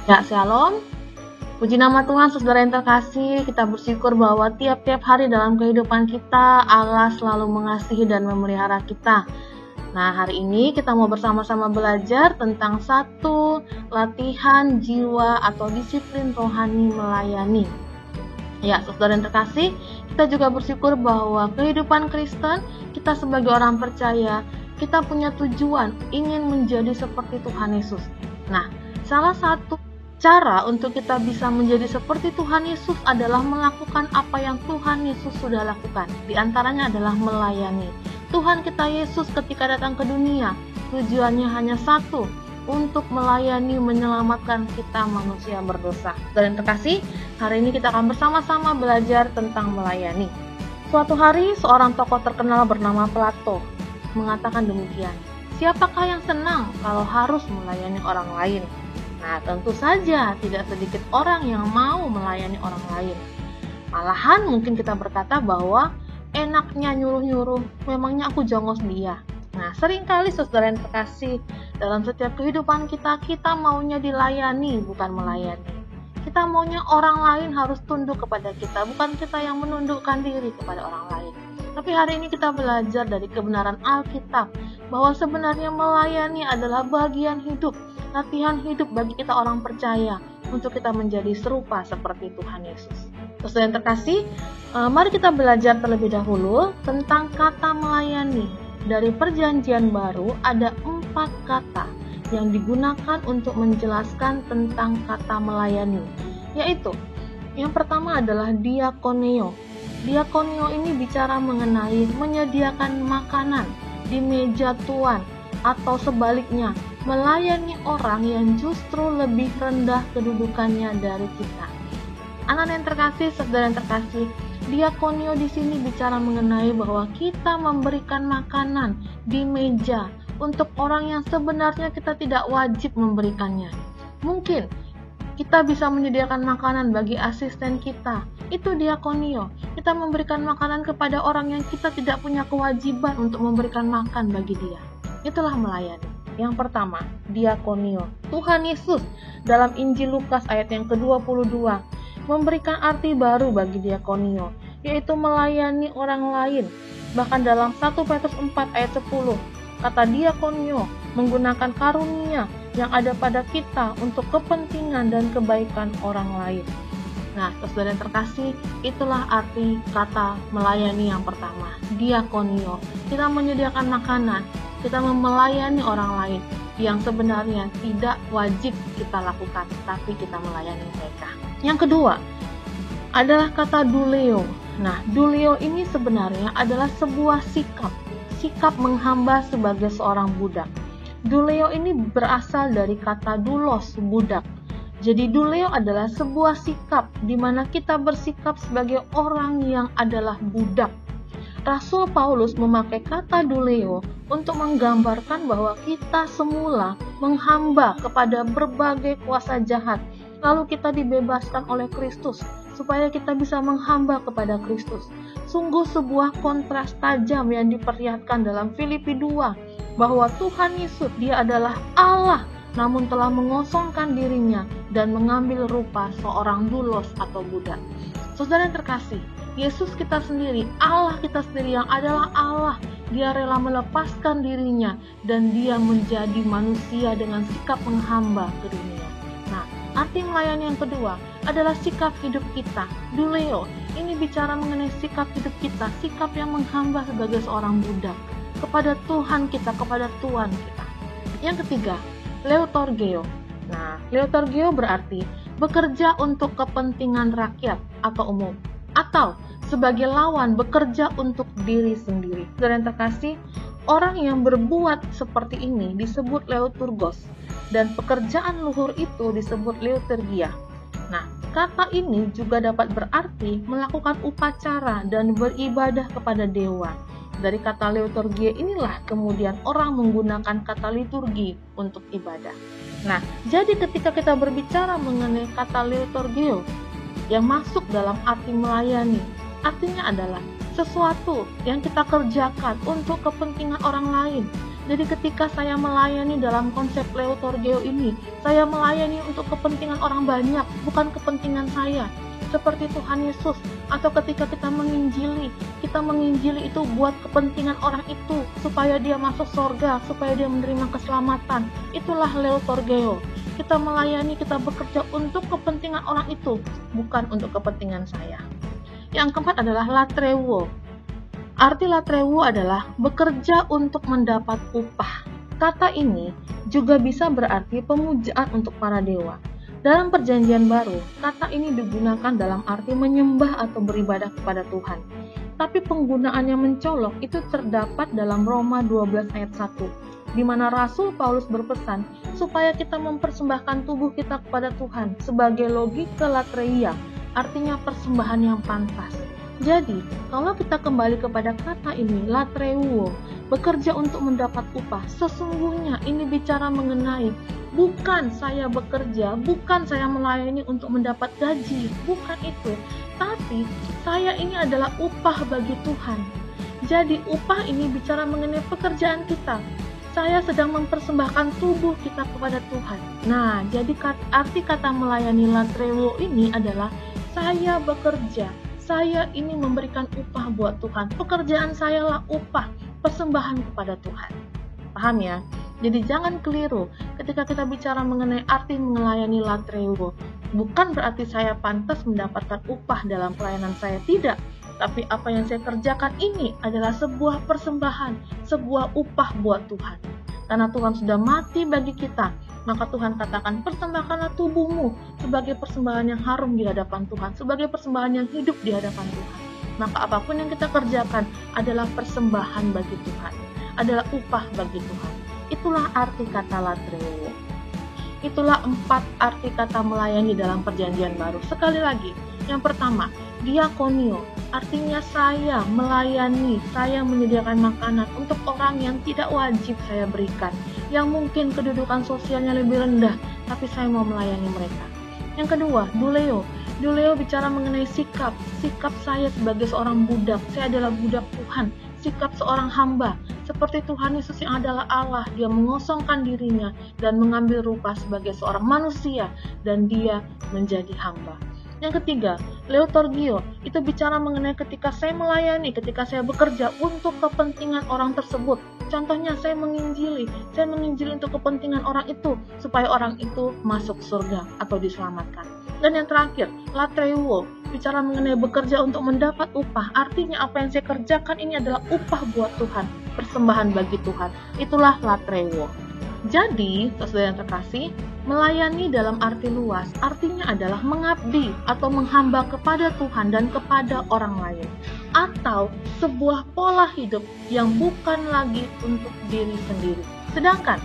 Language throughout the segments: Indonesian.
Ya, shalom. Puji nama Tuhan, saudara yang terkasih. Kita bersyukur bahwa tiap-tiap hari dalam kehidupan kita, Allah selalu mengasihi dan memelihara kita. Nah, hari ini kita mau bersama-sama belajar tentang satu latihan jiwa atau disiplin rohani melayani. Ya, saudara yang terkasih, kita juga bersyukur bahwa kehidupan Kristen, kita sebagai orang percaya, kita punya tujuan ingin menjadi seperti Tuhan Yesus. Nah, salah satu cara untuk kita bisa menjadi seperti Tuhan Yesus adalah melakukan apa yang Tuhan Yesus sudah lakukan. Di antaranya adalah melayani. Tuhan kita Yesus ketika datang ke dunia, tujuannya hanya satu, untuk melayani, menyelamatkan kita manusia berdosa. Dan terkasih, hari ini kita akan bersama-sama belajar tentang melayani. Suatu hari, seorang tokoh terkenal bernama Plato mengatakan demikian, siapakah yang senang kalau harus melayani orang lain? Nah, tentu saja tidak sedikit orang yang mau melayani orang lain. Malahan mungkin kita berkata bahwa enaknya nyuruh-nyuruh, memangnya aku jongos dia. Nah, seringkali saudara yang terkasih, dalam setiap kehidupan kita maunya dilayani, bukan melayani. Kita maunya orang lain harus tunduk kepada kita, bukan kita yang menundukkan diri kepada orang lain. Tapi hari ini kita belajar dari kebenaran Alkitab, bahwa sebenarnya melayani adalah bagian hidup, latihan hidup bagi kita orang percaya untuk kita menjadi serupa seperti Tuhan Yesus. Saudara yang terkasih, mari kita belajar terlebih dahulu tentang kata melayani. Dari Perjanjian Baru ada 4 kata yang digunakan untuk menjelaskan tentang kata melayani, yaitu yang pertama adalah diakoneo. Diakoneo ini bicara mengenai menyediakan makanan di meja tuan, atau sebaliknya, melayani orang yang justru lebih rendah kedudukannya dari kita. Anak yang terkasih, saudara yang terkasih, diakonio di sini bicara mengenai bahwa kita memberikan makanan di meja untuk orang yang sebenarnya kita tidak wajib memberikannya. Mungkin kita bisa menyediakan makanan bagi asisten kita. Itu diakonio. Kita memberikan makanan kepada orang yang kita tidak punya kewajiban untuk memberikan makan bagi dia. Itulah melayani. Yang pertama, diakonio. Tuhan Yesus dalam Injil Lukas ayat yang ke-22 memberikan arti baru bagi diakonio, yaitu melayani orang lain. Bahkan dalam 1 Petrus 4 ayat 10, kata diakonio menggunakan karunia yang ada pada kita untuk kepentingan dan kebaikan orang lain. Nah, saudara yang terkasih, itulah arti kata melayani yang pertama, diakonio. Kita menyediakan makanan, kita melayani orang lain yang sebenarnya tidak wajib kita lakukan, tapi kita melayani mereka. Yang kedua adalah kata duleo. Nah, duleo ini sebenarnya adalah sebuah sikap menghamba sebagai seorang budak. Duleo ini berasal dari kata doulos, budak. Jadi duleo adalah sebuah sikap di mana kita bersikap sebagai orang yang adalah budak. Rasul Paulus memakai kata duleo untuk menggambarkan bahwa kita semula menghamba kepada berbagai kuasa jahat, lalu kita dibebaskan oleh Kristus supaya kita bisa menghamba kepada Kristus. Sungguh sebuah kontras tajam yang diperlihatkan dalam Filipi 2, bahwa Tuhan Yesus, dia adalah Allah, namun telah mengosongkan dirinya dan mengambil rupa seorang doulos atau budak. Saudara yang terkasih, Yesus kita sendiri, Allah kita sendiri yang adalah Allah, dia rela melepaskan dirinya dan dia menjadi manusia dengan sikap menghamba ke dunia. Nah, arti melayani yang kedua adalah sikap hidup kita, duleo. Ini bicara mengenai sikap hidup kita, sikap yang menghamba sebagai seorang budak kepada Tuhan kita, kepada Tuhan kita. Yang ketiga, leotorgeo. Nah, leotorgeo berarti bekerja untuk kepentingan rakyat atau umum, atau sebagai lawan bekerja untuk diri sendiri. Dan yang terkasih, orang yang berbuat seperti ini disebut leoturgos, dan pekerjaan luhur itu disebut leotergia. Nah, kata ini juga dapat berarti melakukan upacara dan beribadah kepada dewa. Dari kata leoturgia inilah kemudian orang menggunakan kata liturgi untuk ibadah. Nah, jadi ketika kita berbicara mengenai kata leoturgeo yang masuk dalam arti melayani, artinya adalah sesuatu yang kita kerjakan untuk kepentingan orang lain, Jadi ketika saya melayani dalam konsep Leutorgeo ini, saya melayani untuk kepentingan orang banyak, bukan kepentingan saya. Seperti Tuhan Yesus, atau ketika kita menginjili itu buat kepentingan orang itu, supaya dia masuk surga, supaya dia menerima keselamatan. Itulah Leutorgeo. Kita melayani, kita bekerja untuk kepentingan orang itu, bukan untuk kepentingan saya. Yang keempat adalah latreuo. Arti latreuo adalah bekerja untuk mendapat upah. Kata ini juga bisa berarti pemujaan untuk para dewa. Dalam Perjanjian Baru, kata ini digunakan dalam arti menyembah atau beribadah kepada Tuhan. Tapi penggunaan yang mencolok itu terdapat dalam Roma 12 ayat 1, di mana Rasul Paulus berpesan supaya kita mempersembahkan tubuh kita kepada Tuhan sebagai logika latreia, artinya persembahan yang pantas. Jadi, kalau kita kembali kepada kata ini, latreuo, bekerja untuk mendapat upah, sesungguhnya ini bicara mengenai bukan saya bekerja, bukan saya melayani untuk mendapat gaji, bukan itu. Tapi, saya ini adalah upah bagi Tuhan. Jadi, upah ini bicara mengenai pekerjaan kita. Saya sedang mempersembahkan tubuh kita kepada Tuhan. Nah, jadi arti kata melayani latreuo ini adalah saya bekerja. Saya ini memberikan upah buat Tuhan. Pekerjaan saya lah upah, persembahan kepada Tuhan. Paham ya? Jadi jangan keliru ketika kita bicara mengenai arti melayani latreuo. Bukan berarti saya pantas mendapatkan upah dalam pelayanan saya, tidak. Tapi apa yang saya kerjakan ini adalah sebuah persembahan, sebuah upah buat Tuhan. Karena Tuhan sudah mati bagi kita, maka Tuhan katakan, persembahkanlah tubuhmu sebagai persembahan yang harum di hadapan Tuhan, sebagai persembahan yang hidup di hadapan Tuhan. Maka apapun yang kita kerjakan adalah persembahan bagi Tuhan, adalah upah bagi Tuhan. Itulah arti kata latreuo. Itulah 4 arti kata melayani dalam Perjanjian Baru. Sekali lagi, yang pertama, diakonio, artinya saya melayani, saya menyediakan makanan untuk orang yang tidak wajib saya berikan, yang mungkin kedudukan sosialnya lebih rendah, tapi saya mau melayani mereka. Yang kedua, duleo. Duleo bicara mengenai sikap saya sebagai seorang budak, saya adalah budak Tuhan, sikap seorang hamba, seperti Tuhan Yesus yang adalah Allah, dia mengosongkan dirinya dan mengambil rupa sebagai seorang manusia, dan dia menjadi hamba. Yang ketiga, leutorgio, itu bicara mengenai ketika saya melayani, ketika saya bekerja untuk kepentingan orang tersebut. Contohnya saya menginjili untuk kepentingan orang itu, supaya orang itu masuk surga atau diselamatkan. Dan yang terakhir, latreuo, bicara mengenai bekerja untuk mendapat upah. Artinya apa yang saya kerjakan ini adalah upah buat Tuhan, persembahan bagi Tuhan. Itulah latreuo. Jadi, saudara yang terkasih, melayani dalam arti luas artinya adalah mengabdi atau menghamba kepada Tuhan dan kepada orang lain, atau sebuah pola hidup yang bukan lagi untuk diri sendiri. Sedangkan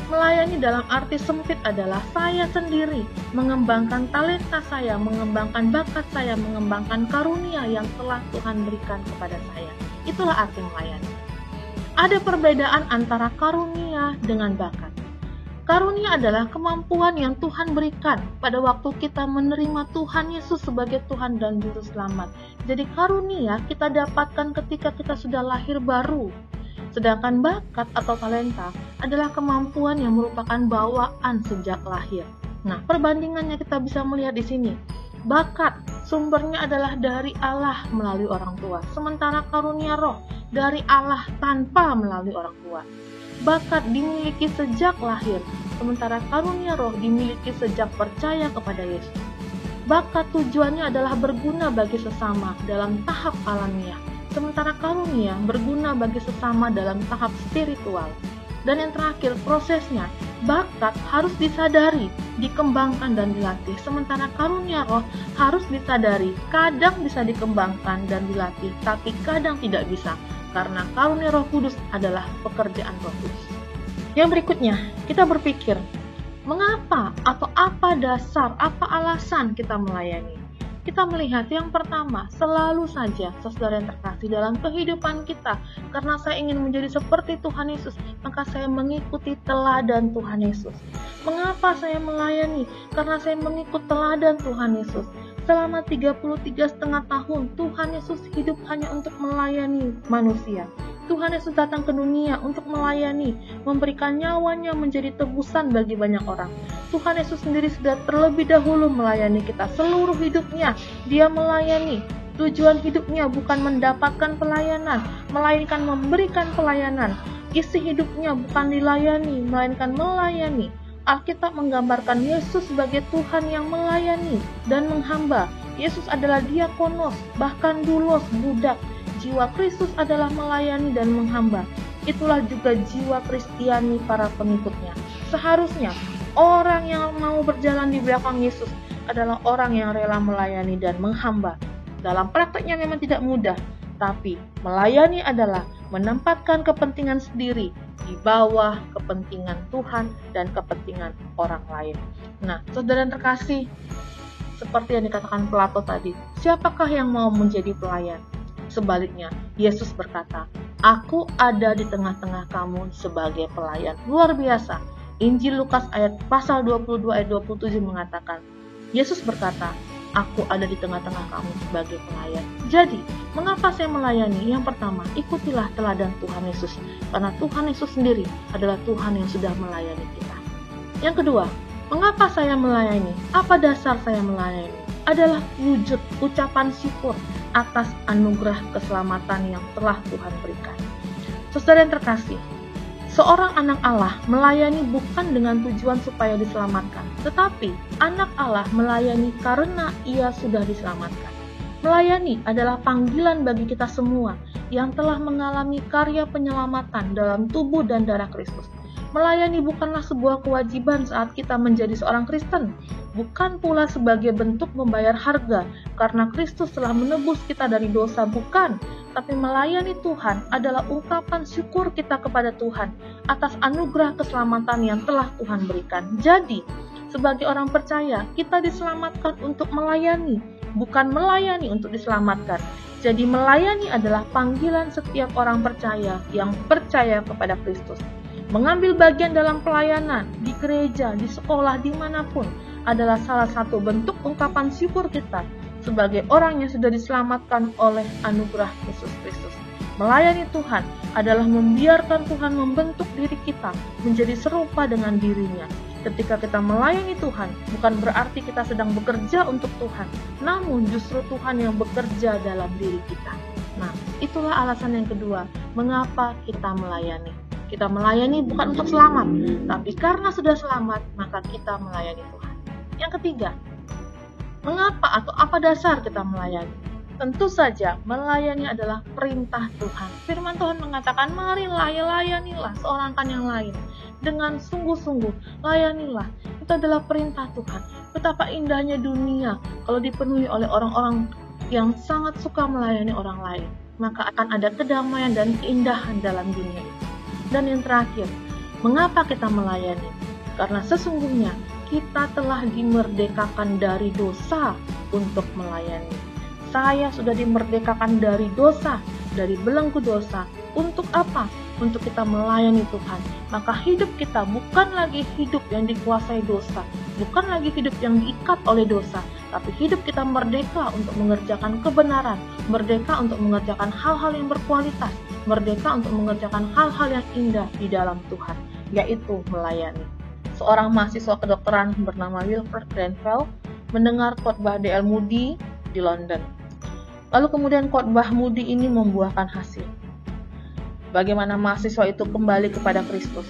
melayani dalam arti sempit adalah saya sendiri mengembangkan talenta saya, mengembangkan bakat saya, mengembangkan karunia yang telah Tuhan berikan kepada saya. Itulah arti melayani. Ada perbedaan antara karunia dengan bakat. Karunia adalah kemampuan yang Tuhan berikan pada waktu kita menerima Tuhan Yesus sebagai Tuhan dan Juru Selamat. Jadi karunia kita dapatkan ketika kita sudah lahir baru. Sedangkan bakat atau talenta adalah kemampuan yang merupakan bawaan sejak lahir. Nah, perbandingannya kita bisa melihat di sini. Bakat sumbernya adalah dari Allah melalui orang tua, sementara karunia roh dari Allah tanpa melalui orang tua. Bakat dimiliki sejak lahir, sementara karunia roh dimiliki sejak percaya kepada Yesus. Bakat tujuannya adalah berguna bagi sesama dalam tahap alamiah, sementara karunia berguna bagi sesama dalam tahap spiritual. Dan yang terakhir, prosesnya, bakat harus disadari, dikembangkan dan dilatih, sementara karunia roh harus disadari, kadang bisa dikembangkan dan dilatih, tapi kadang tidak bisa, karena karunia Roh Kudus adalah pekerjaan Roh Kudus. Yang berikutnya, kita berpikir, mengapa atau apa dasar, apa alasan kita melayani? Kita melihat yang pertama, selalu saja saudara yang terkasih dalam kehidupan kita, karena saya ingin menjadi seperti Tuhan Yesus, maka saya mengikuti teladan Tuhan Yesus. Mengapa saya melayani? Karena saya mengikut teladan Tuhan Yesus. Selama 33,5 tahun, Tuhan Yesus hidup hanya untuk melayani manusia. Tuhan Yesus datang ke dunia untuk melayani, memberikan nyawanya menjadi tebusan bagi banyak orang. Tuhan Yesus sendiri sudah terlebih dahulu melayani kita seluruh hidupnya. Dia melayani. Tujuan hidupnya bukan mendapatkan pelayanan, melainkan memberikan pelayanan. Isi hidupnya bukan dilayani, melainkan melayani. Alkitab menggambarkan Yesus sebagai Tuhan yang melayani dan menghamba. Yesus adalah diakonos, bahkan doulos, budak. Jiwa Kristus adalah melayani dan menghamba. Itulah juga jiwa Kristiani para pengikutnya. Seharusnya orang yang mau berjalan di belakang Yesus adalah orang yang rela melayani dan menghamba. Dalam prakteknya memang tidak mudah, tapi melayani adalah menempatkan kepentingan sendiri di bawah kepentingan Tuhan dan kepentingan orang lain. Nah, saudara yang terkasih, seperti yang dikatakan Plato tadi, siapakah yang mau menjadi pelayan? Sebaliknya, Yesus berkata, "Aku ada di tengah-tengah kamu sebagai pelayan." Luar biasa. Injil Lukas pasal 22 ayat 27 mengatakan, Yesus berkata, "Aku ada di tengah-tengah kamu sebagai pelayan." Jadi, mengapa saya melayani? Yang pertama, ikutilah teladan Tuhan Yesus. Karena Tuhan Yesus sendiri adalah Tuhan yang sudah melayani kita. Yang kedua, mengapa saya melayani? Apa dasar saya melayani? Adalah wujud ucapan syukur atas anugerah keselamatan yang telah Tuhan berikan. Saudara yang terkasih, seorang anak Allah melayani bukan dengan tujuan supaya diselamatkan, tetapi anak Allah melayani karena ia sudah diselamatkan. Melayani adalah panggilan bagi kita semua yang telah mengalami karya penyelamatan dalam tubuh dan darah Kristus. Melayani bukanlah sebuah kewajiban saat kita menjadi seorang Kristen, bukan pula sebagai bentuk membayar harga karena Kristus telah menebus kita dari dosa, bukan. Tapi melayani Tuhan adalah ungkapan syukur kita kepada Tuhan atas anugerah keselamatan yang telah Tuhan berikan. Jadi, sebagai orang percaya, kita diselamatkan untuk melayani, bukan melayani untuk diselamatkan. Jadi melayani adalah panggilan setiap orang percaya yang percaya kepada Kristus. Mengambil bagian dalam pelayanan, di gereja, di sekolah, dimanapun, adalah salah satu bentuk ungkapan syukur kita sebagai orang yang sudah diselamatkan oleh anugerah Yesus Kristus. Melayani Tuhan adalah membiarkan Tuhan membentuk diri kita menjadi serupa dengan dirinya. Ketika kita melayani Tuhan, bukan berarti kita sedang bekerja untuk Tuhan, namun justru Tuhan yang bekerja dalam diri kita. Nah, itulah alasan yang kedua, mengapa kita melayani. Kita melayani bukan untuk selamat, tapi karena sudah selamat, maka kita melayani Tuhan. Yang ketiga, mengapa atau apa dasar kita melayani? Tentu saja, melayani adalah perintah Tuhan. Firman Tuhan mengatakan, marilah, layanilah seorang kan yang lain. Dengan sungguh-sungguh, layanilah. Itu adalah perintah Tuhan. Betapa indahnya dunia kalau dipenuhi oleh orang-orang yang sangat suka melayani orang lain. Maka akan ada kedamaian dan keindahan dalam dunia itu. Dan yang terakhir, mengapa kita melayani? Karena sesungguhnya kita telah dimerdekakan dari dosa untuk melayani. Saya sudah dimerdekakan dari dosa, dari belenggu dosa. Untuk apa? Untuk kita melayani Tuhan. Maka hidup kita bukan lagi hidup yang dikuasai dosa, bukan lagi hidup yang diikat oleh dosa, tapi hidup kita merdeka untuk mengerjakan kebenaran, merdeka untuk mengerjakan hal-hal yang berkualitas, merdeka untuk mengerjakan hal-hal yang indah di dalam Tuhan, yaitu melayani. Seorang mahasiswa kedokteran bernama Wilfred Grenfell mendengar khotbah D.L. Moody di London. Lalu kemudian khotbah Moody ini membuahkan hasil. Bagaimana mahasiswa itu kembali kepada Kristus.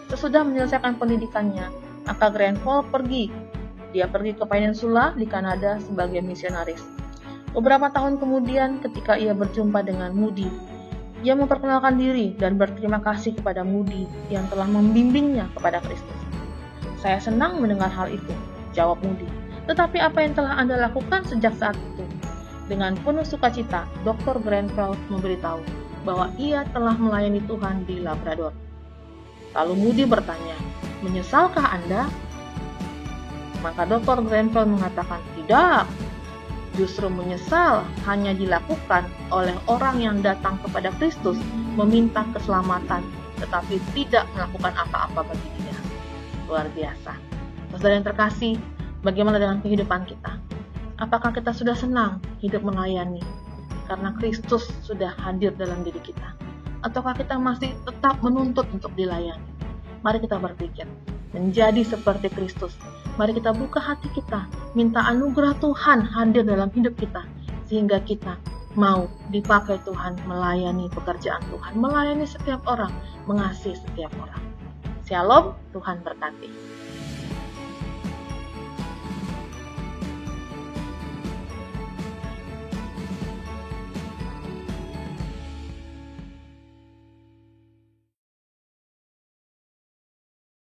Sesudah menyelesaikan pendidikannya, maka Grenfell pergi. Dia pergi ke Peninsula di Kanada sebagai misionaris. Beberapa tahun kemudian ketika ia berjumpa dengan Moody, ia memperkenalkan diri dan berterima kasih kepada Moody yang telah membimbingnya kepada Kristus. "Saya senang mendengar hal itu," jawab Moody. "Tetapi apa yang telah Anda lakukan sejak saat itu?" Dengan penuh sukacita, Dr. Grenfell memberitahu bahwa ia telah melayani Tuhan di Labrador. Lalu Moody bertanya, "Menyesalkah Anda?" Maka Dr. Grenfell mengatakan, "Tidak. Justru menyesal hanya dilakukan oleh orang yang datang kepada Kristus meminta keselamatan, tetapi tidak melakukan apa-apa bagi dia." Luar biasa. Saudara yang terkasih, bagaimana dengan kehidupan kita? Apakah kita sudah senang hidup melayani? Karena Kristus sudah hadir dalam diri kita. ataukah kita masih tetap menuntut untuk dilayani? Mari kita berpikir, menjadi seperti Kristus. Mari kita buka hati kita, minta anugerah Tuhan hadir dalam hidup kita, sehingga kita mau dipakai Tuhan melayani pekerjaan Tuhan, melayani setiap orang, mengasihi setiap orang. Shalom, Tuhan berkati.